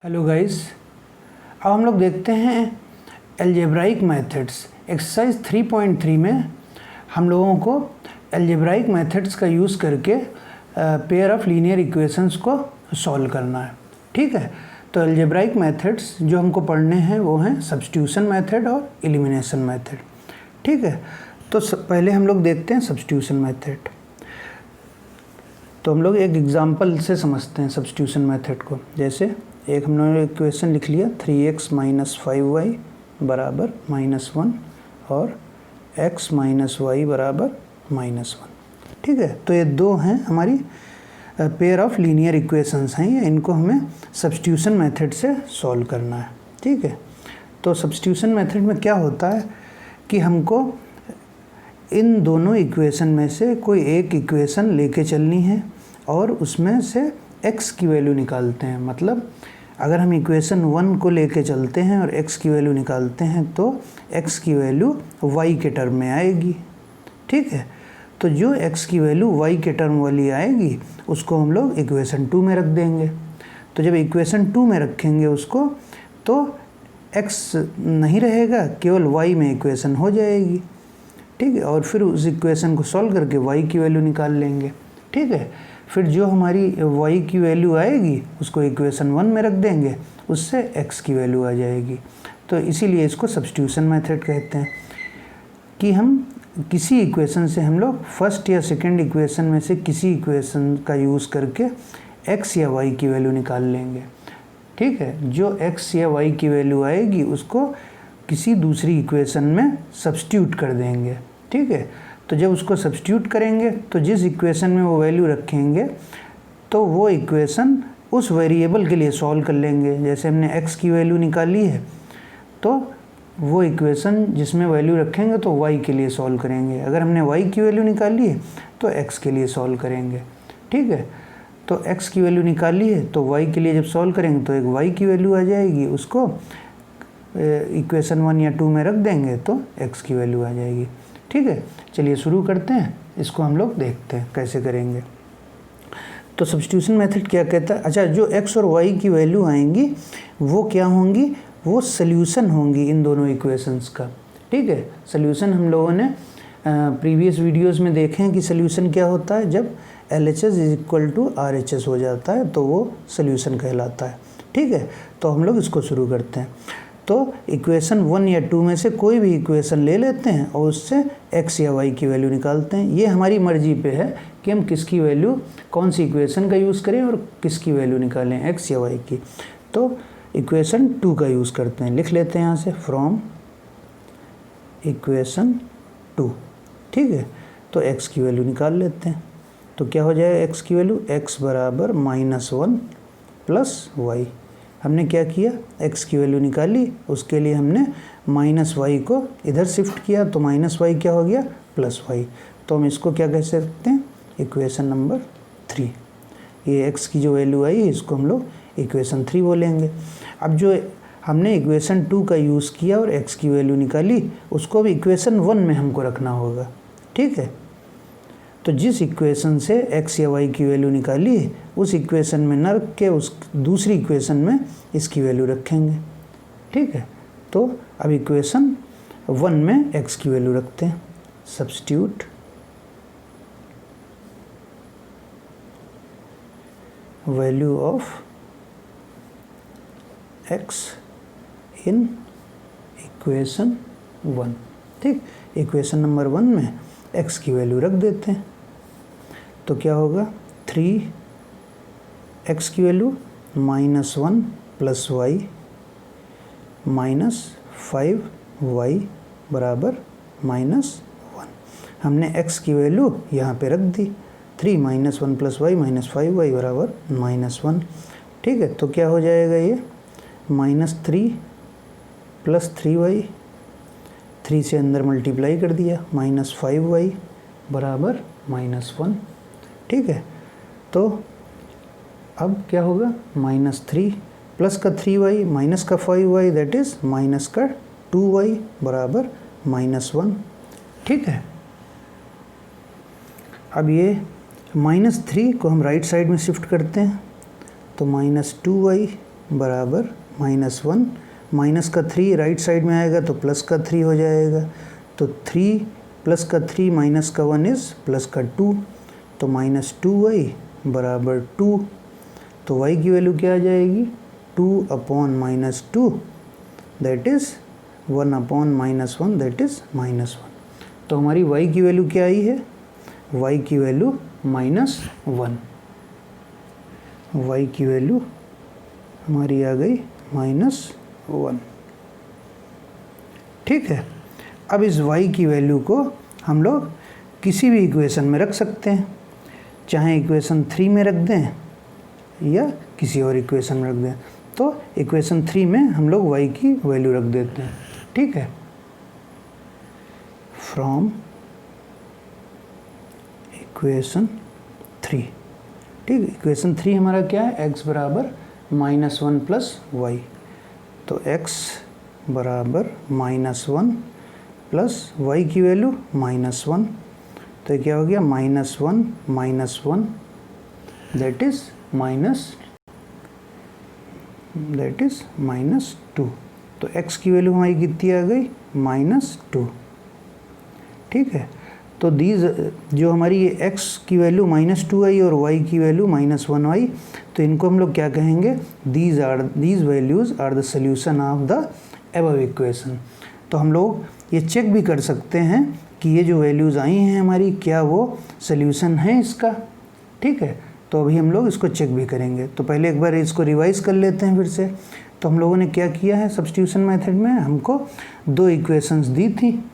Hello guys, अब हम लोग देखते हैं अलजेब्राइक मेथड्स। एक्सरसाइज 3.3 में हम लोगों को अलजेब्राइक मेथड्स का यूज़ करके पेयर ऑफ लीनियर इक्वेशंस को सॉल्व करना है। ठीक है, तो अलजेब्राइक मेथड्स जो हमको पढ़ने हैं वो हैं सब्स्टिट्यूशन मेथड और एलिमिनेशन मेथड। ठीक है, तो पहले हम लोग देखते हैं सब्स्टिट्यूशन मेथड। तो हम लोग एक एग्जांपल से समझते हैं सब्स्टिट्यूशन मेथड को। जैसे एक हमने इक्वेशन लिख लिया 3x - 5y बराबर -1 और x - y बराबर -1। ठीक है, तो ये दो हैं हमारी पेयर ऑफ लीनियर इक्वेशंस हैं ये, इनको हमें सब्स्टिट्यूशन मेथड से सॉल्व करना है। ठीक है, तो सब्स्टिट्यूशन मेथड में क्या होता है कि हमको इन दोनों इक्वेशन में से कोई एक इक्वेशन लेके चलनी है और उसमें से x की वैल्यू निकालते हैं। मतलब अगर हम इक्वेशन 1 को लेके चलते हैं और x की वैल्यू निकालते हैं तो x की वैल्यू y के टर्म में आएगी। ठीक है, तो जो x की वैल्यू y के टर्म वाली आएगी उसको हम लोग इक्वेशन 2 में रख देंगे। तो जब इक्वेशन 2 में रखेंगे उसको तो x नहीं रहेगा, केवल y में इक्वेशन हो जाएगी। ठीक है, और फिर उस इक्वेशन को सॉल्व करके y की वैल्यू निकाल लेंगे। ठीक है, फिर जो हमारी y की वैल्यू आएगी उसको इक्वेशन 1 में रख देंगे, उससे x की वैल्यू आ जाएगी। तो इसीलिए इसको सब्स्टिट्यूशन मेथड कहते हैं कि हम किसी इक्वेशन से हम लोग फर्स्ट या सेकंड इक्वेशन में से किसी इक्वेशन का यूज़ करके x या y की वैल्यू निकाल लेंगे। ठीक है, जो x या y की वैल्यू आएगी उसको किसी दूसरी इक्वेशन में सब्स्टिट्यूट कर देंगे। ठीक है, तो जब उसको सब्स्टिट्यूट करेंगे तो जिस इक्वेशन में वो वैल्यू रखेंगे तो वो इक्वेशन उस वेरिएबल के लिए सॉल्व कर लेंगे। जैसे हमने x की वैल्यू निकाली है तो वो इक्वेशन जिसमें वैल्यू रखेंगे तो y के लिए सॉल्व करेंगे। अगर हमने y की वैल्यू निकाली है तो x के लिए सॉल्व करेंगे। ठीक है, तो x की वैल्यू निकाली है तो y के लिए जब सॉल्व करेंगे तो एक y की वैल्यू आ जाएगी, उसको इक्वेशन 1 या 2 में रख देंगे तो x की वैल्यू आ जाएगी। ठीक है, चलिए शुरू करते हैं, इसको हम लोग देखते हैं कैसे करेंगे। तो सब्स्टिट्यूशन मेथड क्या कहता है? अच्छा, जो x और y की वैल्यू आएंगी वो क्या होंगी? वो सल्यूशन होंगी इन दोनों इक्वेशंस का। ठीक है, सल्यूशन हम लोगों ने प्रीवियस वीडियोस में देखे हैं कि सल्यूशन क्या होता है। जब LHS = RHS हो जाता है तो वो सल्यूशन कहलाता है। ठीक है, तो हम लोग इसको शुरू करते हैं। तो इक्वेशन 1 या 2 में से कोई भी इक्वेशन ले लेते हैं और उससे x या y की वैल्यू निकालते हैं। ये हमारी मर्जी पे है कि हम किसकी वैल्यू, कौन सी इक्वेशन का यूज़ करें और किसकी वैल्यू निकालें, x या y की। तो इक्वेशन 2 का यूज़ करते हैं, लिख लेते हैं यहाँ से फ्रॉम इक्वेशन 2। ठीक है, तो x की वैल्यू निकाल लेते हैं। तो क्या हो जाएगा x की वैल्यू? x बराबर -1 + y। हमने क्या किया? x की वैल्यू निकाली, उसके लिए हमने -y को इधर शिफ्ट किया तो -y क्या हो गया? +y। तो हम इसको क्या कह सकते हैं? Equation number 3। ये x की जो वैल्यू आई इसको हम लोग इक्वेशन 3 बोलेंगे। अब जो हमने इक्वेशन 2 का यूज़ किया और x की वैल्यू निकाली उसको भी इक्वेशन 1 में हमको रखना होगा। ठीक है, तो जिस इक्वेशन से x या y की वैल्यू निकाली है उस इक्वेशन में न रख के उस दूसरी इक्वेशन में इसकी वैल्यू रखेंगे। ठीक है, तो अब इक्वेशन 1 में x की वैल्यू रखते हैं। Substitute value of x in equation 1। ठीक, इक्वेशन नंबर 1 में x की वैल्यू रख देते हैं तो क्या होगा? 3x की वैल्यू -1 + y -5y बराबर -1। हमने x की वैल्यू यहाँ पे रख दी, 3 - 1 + y -5y बराबर -1। ठीक है, तो क्या हो जाएगा ये? -3 + 3y, 3 से अंदर मल्टीप्लाई कर दिया, -5y बराबर -1। ठीक है, तो अब क्या होगा? -3 प्लस का 3y माइनस का 5y दैट इज़ माइनस का 2y बराबर -1। ठीक है, अब ये -3 को हम राइट साइड में शिफ्ट करते हैं तो -2y बराबर -1, माइनस का 3 राइट साइड में आएगा तो प्लस का 3 हो जाएगा, तो 3 प्लस का 3 माइनस का 1 इज़ प्लस का 2, तो -2y बराबर 2। तो y की वैल्यू क्या आ जाएगी, 2/-2 दैट इज़ 1/-1 दैट इज़ -1। तो हमारी y की वैल्यू क्या आई है, y की वैल्यू -1, y की वैल्यू हमारी आ गई -1। ठीक है, अब इस y की वैल्यू को हम लोग किसी भी इक्वेशन में रख सकते हैं, चाहे इक्वेशन 3 में रख दें या किसी और इक्वेशन में रख दें। तो इक्वेशन 3 में हम लोग y की वैल्यू रख देते हैं। ठीक है, फ्रॉम इक्वेशन 3। ठीक है, इक्वेशन 3 हमारा क्या है, x बराबर -1 प्लस वाई, तो x बराबर -1 प्लस वाई की वैल्यू -1, तो ये क्या हो गया, -1 दैट इज़ -2। तो x की वैल्यू हमारी कितनी आ गई, -2। ठीक है, तो दीज जो हमारी ये x की वैल्यू -2 आई और y की वैल्यू -1 आई, तो इनको हम लोग क्या कहेंगे, these values are the solution of the above equation. तो हम लोग ये चेक भी कर सकते हैं कि ये जो वैल्यूज़ आई हैं हमारी, क्या वो सॉल्यूशन है इसका। ठीक है, तो अभी हम लोग इसको चेक भी करेंगे। तो पहले एक बार इसको रिवाइज कर लेते हैं फिर से। तो हम लोगों ने क्या किया है, सब्स्टिट्यूशन मेथड में हमको 2 इक्वेशंस दी थी,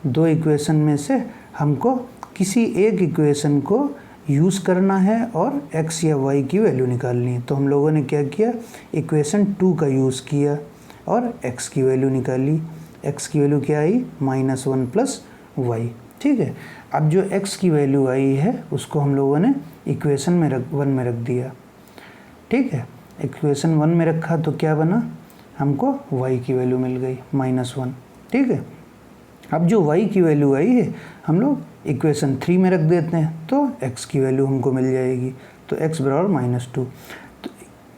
2 इक्वेशन में से हमको किसी एक इक्वेशन को यूज़ करना है और x या y की वैल्यू निकालनी है। तो हम लोगों ने क्या किया, इक्वेशन 2 का यूज़ किया और x की वैल्यू निकाली। x की वैल्यू क्या आई, -1 प्लस y। ठीक है, अब जो x की वैल्यू आई है उसको हम लोगों ने इक्वेशन में 1 में रख दिया। ठीक है, इक्वेशन 1 में रखा तो क्या बना, हमको y की वैल्यू मिल गई -1। ठीक है, अब जो y की वैल्यू आई है हम लोग इक्वेशन 3 में रख देते हैं, तो x की वैल्यू हमको मिल जाएगी, तो x बराबर -2। तो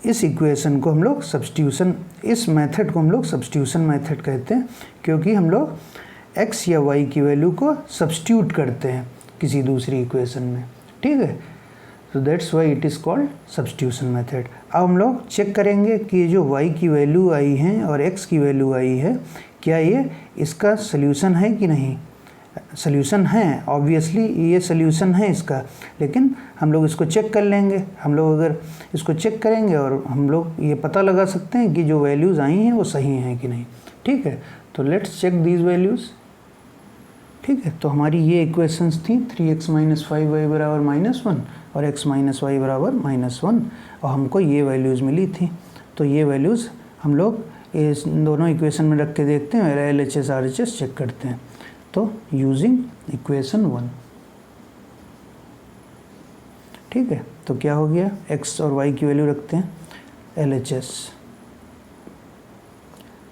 इस इक्वेशन को हम लोग सब्स्टिट्यूशन, इस मेथड को हम लोग सब्स्टिट्यूशन मेथड कहते हैं, क्योंकि हम लोग x या y की वैल्यू को सब्स्टिट्यूट करते हैं किसी दूसरी इक्वेशन में। ठीक है, तो that's why it is called substitution method. अब हम लोग चेक करेंगे कि ये जो y की वैल्यू आई है और x की वैल्यू आई है, क्या ये इसका सल्यूशन है कि नहीं। सल्यूशन है, ऑब्वियसली ये सल्यूशन है इसका, लेकिन हम लोग इसको चेक कर लेंगे। हम लोग अगर इसको चेक करेंगे और हम लोग ये पता लगा सकते हैं कि जो वैल्यूज़ आई हैं वो सही हैं कि नहीं। ठीक है, तो लेट्स चेक दीज वैल्यूज़। ठीक है, तो हमारी ये इक्वेशंस थी 3x - 5y बराबर -1 और x - y बराबर -1, और हमको ये वैल्यूज़ मिली थी। तो ये वैल्यूज़ हम लोग इस दोनों इक्वेशन में रख के देखते हैं और LHS RHS चेक करते हैं। तो यूजिंग इक्वेशन 1। ठीक है, तो क्या हो गया, x और y की वैल्यू रखते हैं LHS,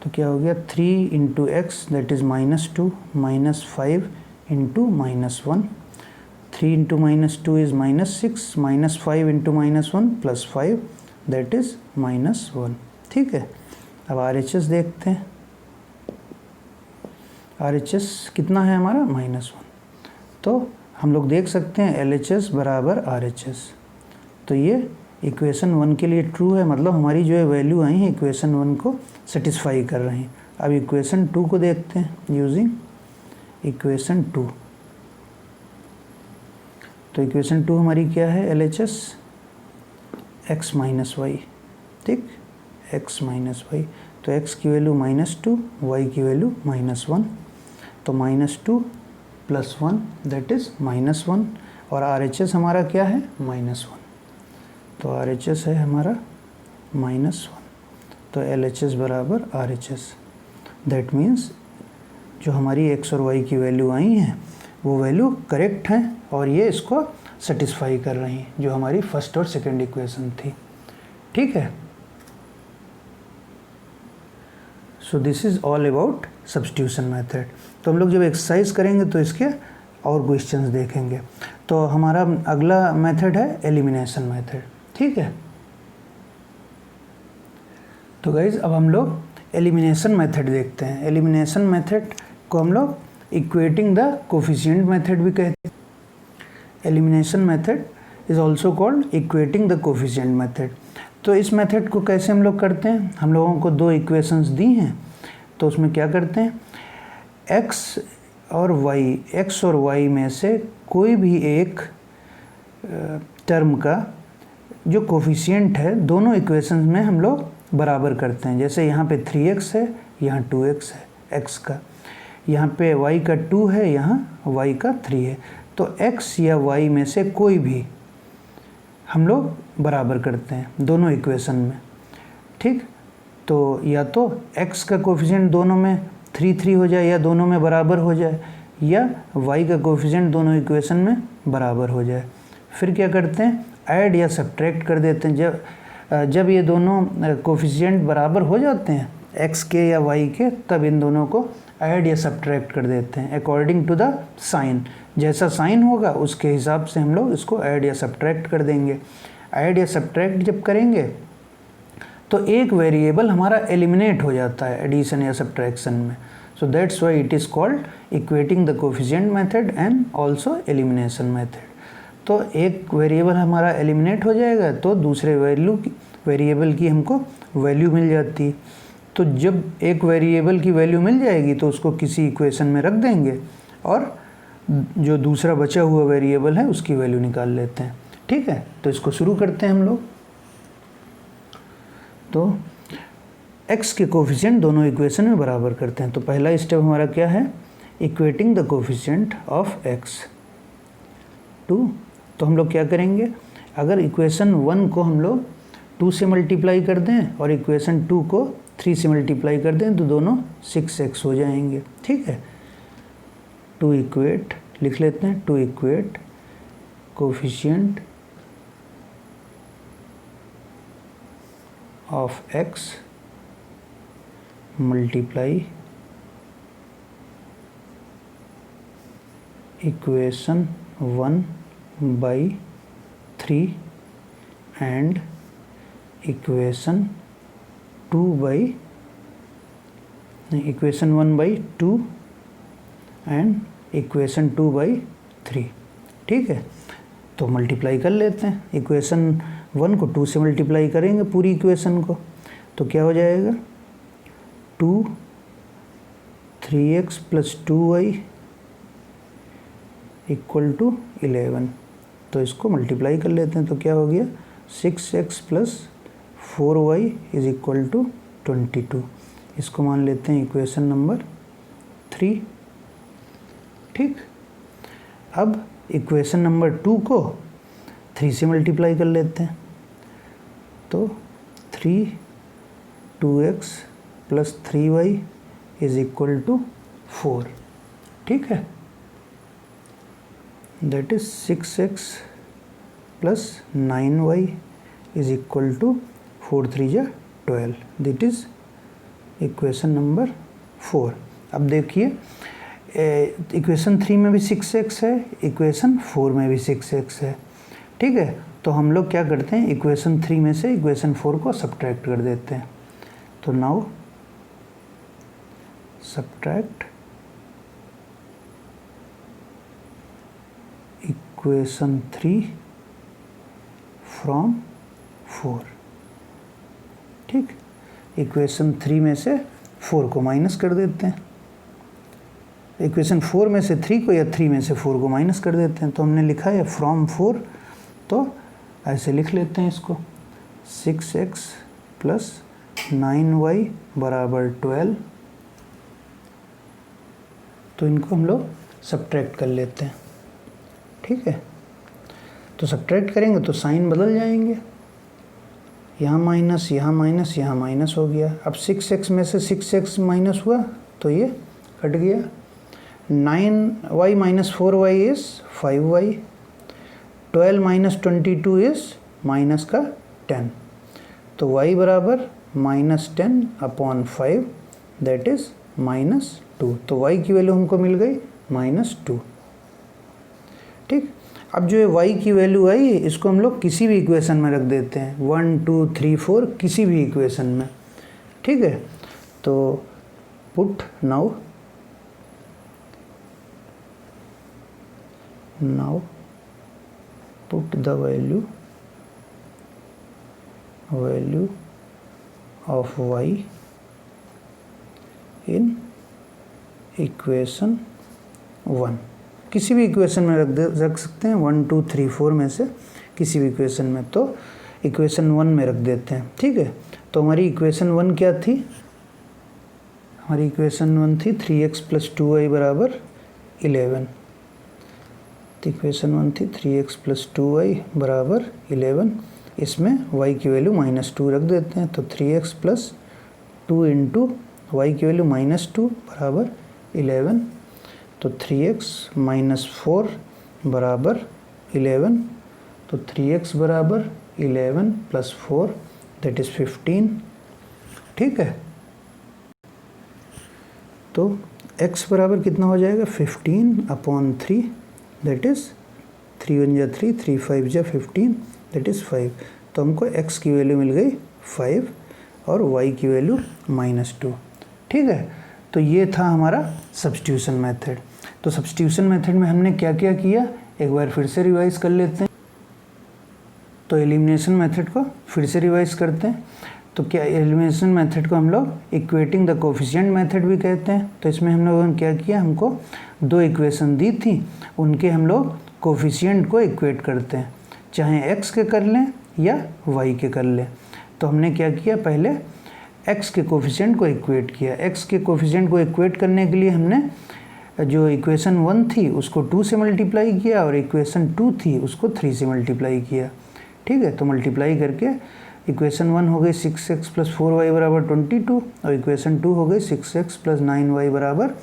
तो क्या हो गया, 3 × x that is -2 -5 × -1, 3 × -2 is -6, -5 × -1 +5 that is -1। ठीक है, अब RHS देखते हैं। RHS कितना है हमारा, -1। तो हम लोग देख सकते हैं LHS बराबर RHS। तो ये इक्वेशन 1 के लिए ट्रू है, मतलब हमारी जो है वैल्यू आई है इक्वेशन 1 को सेटिस्फाई कर रही हैं। अब इक्वेशन 2 को देखते हैं यूजिंग इक्वेशन 2। तो इक्वेशन 2 हमारी क्या है, LHS x - y। ठीक, x - y, तो x की वैल्यू -2, y की वैल्यू -1, तो -2 + 1 दैट इज़ -1, और RHS हमारा क्या है, -1। तो RHS है हमारा -1, तो LHS बराबर RHS। दैट मीन्स जो हमारी x और y की वैल्यू आई हैं वो वैल्यू करेक्ट हैं और ये इसको सेटिस्फाई कर रही हैं, जो हमारी फर्स्ट और सेकंड इक्वेशन थी। ठीक है, सो this is all about substitution method. तो हम लोग जब एक्सरसाइज करेंगे तो इसके और क्वेश्चंस देखेंगे। तो हमारा अगला मेथड है एलिमिनेशन मेथड। ठीक है, तो गाइज अब हम लोग एलिमिनेशन मेथड देखते हैं। एलिमिनेशन मेथड को हम लोग इक्वेटिंग द कोफिशिएंट मेथड भी कहते हैं। Elimination method is also called equating the coefficient method. तो इस मेथड को कैसे हम लोग करते हैं, हम लोगों को दो इक्वेशंस दी हैं, तो उसमें क्या करते हैं, x और y में से कोई भी एक टर्म का जो कोफिशिएंट है दोनों इक्वेशंस में हम लोग बराबर करते हैं। जैसे यहाँ पे 3x है, यहाँ 2x है x का, यहाँ पे y का 2 है, यहाँ y का 3 है। तो x या y में से कोई भी हम लोग बराबर करते हैं दोनों इक्वेशन में, ठीक। तो या तो x का कोफिशिएंट दोनों में 3 हो जाए या दोनों में बराबर हो जाए, या y का कोफिशिएंट दोनों इक्वेशन में बराबर हो जाए। फिर क्या करते हैं, ऐड या सब्ट्रैक्ट कर देते हैं। जब ये दोनों कोफिशिएंट बराबर हो जाते हैं x के या y के, तब इन दोनों को ऐड या सब्ट्रैक्ट कर देते हैं अकॉर्डिंग टू द साइन। जैसा साइन होगा उसके हिसाब से हम लोग इसको ऐड या सब्ट्रैक्ट कर देंगे। ऐड या सब्ट्रैक्ट जब करेंगे तो एक वेरिएबल हमारा एलिमिनेट हो जाता है एडिशन या सब्ट्रैक्शन में। So that's why it is called equating the coefficient method and also elimination method. तो एक वेरिएबल हमारा एलिमिनेट हो जाएगा तो दूसरे वेरिएबल की हमको वैल्यू मिल जाती है। तो जब एक वेरिएबल की वैल्यू मिल जाएगी तो उसको किसी इक्वेशन में रख देंगे और जो दूसरा बचा हुआ वेरिएबल है उसकी वैल्यू निकाल लेते हैं, ठीक है। तो इसको शुरू करते हैं हम लोग। तो x के कोफिशिएंट दोनों इक्वेशन में बराबर करते हैं। तो पहला स्टेप हमारा क्या है, equating the coefficient of x to. तो हम लोग क्या करेंगे, अगर इक्वेशन 1 को हम लोग 2 से मल्टीप्लाई कर दें और इक्वेशन 2 को 3 से मल्टीप्लाई कर दें तो दोनों 6x हो जाएंगे, ठीक है। टू इक्वेट लिख लेते हैं, to equate coefficient of x multiply equation 1 by 3 and equation 1 by 2 and equation 2 by 3, ठीक है। तो मल्टीप्लाई कर लेते हैं, इक्वेशन 1 को 2 से मल्टीप्लाई करेंगे पूरी इक्वेशन को, तो क्या हो जाएगा 2 3x + 2y = 11। तो इसको मल्टीप्लाई कर लेते हैं तो क्या हो गया 6x + 4y = 22। इसको मान लेते हैं इक्वेशन नंबर 3, ठीक। अब इक्वेशन नंबर 2 को 3 से मल्टीप्लाई कर लेते हैं तो 2x + 3y = 4, ठीक है। That is 6x + 9y = 4 3 12। This is equation number 4। अब देखिए इक्वेशन 3 में भी 6x है, इक्वेशन 4 में भी 6x है, ठीक है। तो हम लोग क्या करते हैं, इक्वेशन 3 में से इक्वेशन 4 को सब्ट्रैक्ट कर देते हैं। तो नाउ सब्ट्रैक्ट इक्वेशन 3 फ्रॉम 4, ठीक। इक्वेशन 3 में से 4 को माइनस कर देते हैं, इक्वेशन 4 में से 3 को या 3 में से 4 को माइनस कर देते हैं। तो हमने लिखा है फ्रॉम 4, तो ऐसे लिख लेते हैं इसको 6x + 9y = 12। तो इनको हम लोग सब्ट्रैक्ट कर लेते हैं, ठीक है। तो सब्ट्रैक्ट करेंगे तो साइन बदल जाएंगे, यहाँ माइनस यहाँ माइनस यहाँ माइनस हो गया। अब 6x में से 6x माइनस हुआ तो ये कट गया। 9y - 4y is 5y, 12 - 22 is -10। तो y बराबर -10/5, दैट इज़ -2। तो y की वैल्यू हमको मिल गई -2, ठीक। अब जो y की वैल्यू आई इसको हम लोग किसी भी इक्वेशन में रख देते हैं, 1 2 3 4 किसी भी इक्वेशन में। ठीक है। तो put now put the value of y in equation 1। किसी भी इक्वेशन में रख सकते हैं, 1 2 3 4 में से किसी भी इक्वेशन में। तो इक्वेशन 1 में रख देते हैं, ठीक है। तो हमारी इक्वेशन 1 क्या थी? हमारी इक्वेशन 1 थी 3x + 2y = 11। तो इक्वेशन 1 थी 3x + 2y = 11। इसमें y की वैल्यू -2 रख देते हैं। तो 3x + 2 × y की वैल्यू -2 = 11। तो 3x - 4 = 11। तो 3x = 11 + 4 दैट इज़ 15, ठीक है। तो x बराबर कितना हो जाएगा? 15/3 दैट इज़ 3 × 1 = 3, 3 × 5 = 15 दैट इज़ 5। तो हमको x की वैल्यू मिल गई 5 और y की वैल्यू -2, ठीक है। तो ये था हमारा सब्स्टिट्यूशन मेथड। तो सब्स्टिट्यूशन मेथड में हमने क्या क्या किया, एक बार फिर से रिवाइज कर लेते हैं। तो एलिमिनेशन मेथड को फिर से रिवाइज करते हैं। तो क्या एलिमिनेशन मेथड को हम लोग इक्वेटिंग द कोफिशिएंट मेथड भी कहते हैं। तो इसमें हम लोगों ने क्या किया, हमको 2 इक्वेशन दी थी, उनके हम लोग कोफिशिएंट को इक्वेट करते हैं, चाहे x के कर लें या y के कर लें। तो हमने क्या किया, पहले x के कोफिशिएंट को इक्वेट किया। x के कोफिशिएंट को इक्वेट करने के लिए हमने जो इक्वेशन 1 थी उसको 2 से मल्टीप्लाई किया और इक्वेशन 2 थी उसको 3 से मल्टीप्लाई किया, ठीक है। तो मल्टीप्लाई करके इक्वेशन 1 हो गई 6x + 4y = 22 और इक्वेशन 2 हो गई 6x + 9y =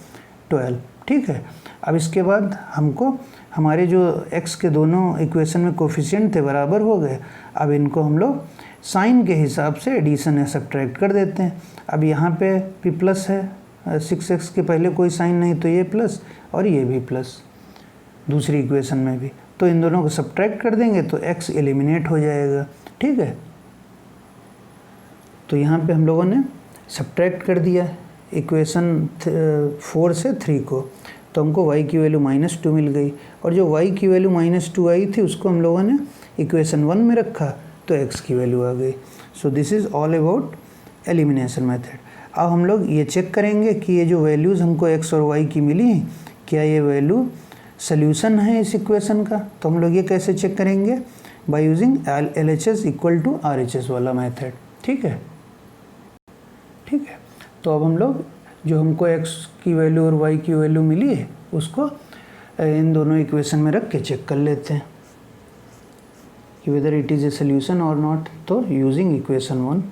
12, ठीक है। अब इसके बाद हमको हमारे जो x के दोनों इक्वेशन में कोफिशिएंट थे बराबर हो गए। अब इनको हम लोग साइन के हिसाब से एडिशन या सब्ट्रैक्ट कर देते हैं। अब यहाँ पे भी प्लस है, 6x के पहले कोई साइन नहीं, तो ये प्लस और ये भी प्लस दूसरी इक्वेशन में भी। तो इन दोनों को सब्ट्रैक्ट कर देंगे तो x एलिमिनेट हो जाएगा, ठीक है। तो यहाँ पे हम लोगों ने सब्ट्रैक्ट कर दिया इक्वेशन 4 से 3 को, तो हमको y की वैल्यू -2 मिल गई। और जो y की वैल्यू -2 आई थी उसको हम लोगों ने इक्वेशन 1 में रखा तो x की वैल्यू आ गई। सो this is all about elimination method. अब हम लोग ये चेक करेंगे कि ये जो वैल्यूज़ हमको x और y की मिली हैं, क्या ये वैल्यू सल्यूशन है इस इक्वेशन का। तो हम लोग ये कैसे चेक करेंगे, बाय यूजिंग LHS = RHS वाला मेथड, ठीक है, ठीक है। तो अब हम लोग जो हमको x की वैल्यू और y की वैल्यू मिली है उसको इन दोनों इक्वेशन में रख के चेक कर लेते हैं कि whether it is a solution और नॉट। तो यूजिंग इक्वेशन 1,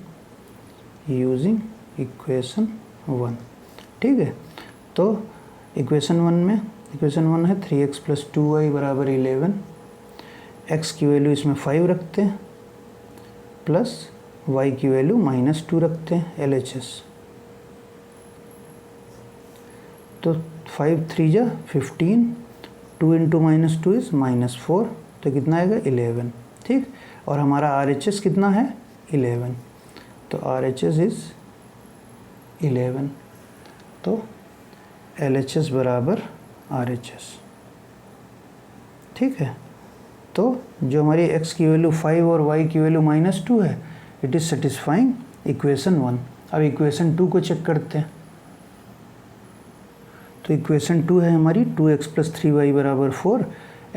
ठीक है। तो इक्वेशन 1 है 3x + 2y = 11। x की वैल्यू इसमें 5 रखते हैं प्लस y की वैल्यू -2 रखते हैं LHS। तो 5 3 = 15, 2 × -2 इज़ -4, तो कितना आएगा 11, ठीक। और हमारा RHS कितना है 11, तो RHS इज़ 11। तो LHS = RHS, ठीक है। तो जो हमारी x की वैल्यू 5 और y की वैल्यू -2 है, इट इज़ सेटिस्फाइंग इक्वेशन 1। अब इक्वेशन 2 को चेक करते हैं। तो इक्वेशन 2 है हमारी 2x + 3y = 4।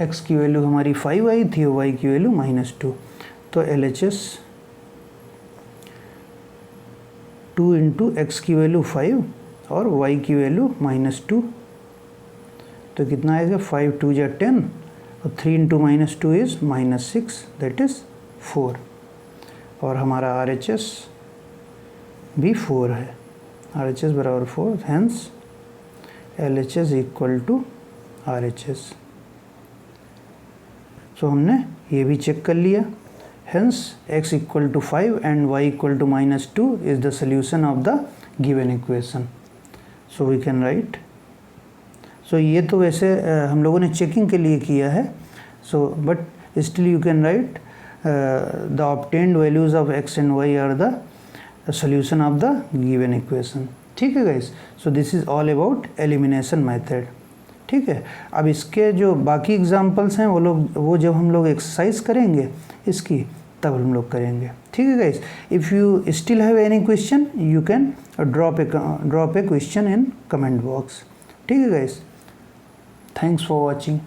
x की वैल्यू हमारी 5 आई थी और y की वैल्यू -2। तो LHS 2 × x की वैल्यू 5 और y की वैल्यू -2, तो कितना आएगा 5 2 = 10 और 3 × -2 इज़ -6 दैट इज़ 4। और हमारा RHS भी 4 है, RHS = 4, hence LHS = RHS। So हमने ये भी चेक कर लिया, hence x = 5 and y = -2 is the solution of the given equation. So we can write. So ये तो वैसे हम लोगों ने चेकिंग के लिए किया है, so but still you can write the obtained values of x and y are the the solution of the given equation. ठीक है guys, so this is all about elimination method. ठीक है, अब इसके जो बाकी एग्जांपल्स हैं वो जब हम लोग एक्सरसाइज करेंगे इसकी तब हम लोग करेंगे। ठीक है guys, if you still have any question you can drop A question in comment box. ठीक है गाइस, थैंक्स फॉर वॉचिंग।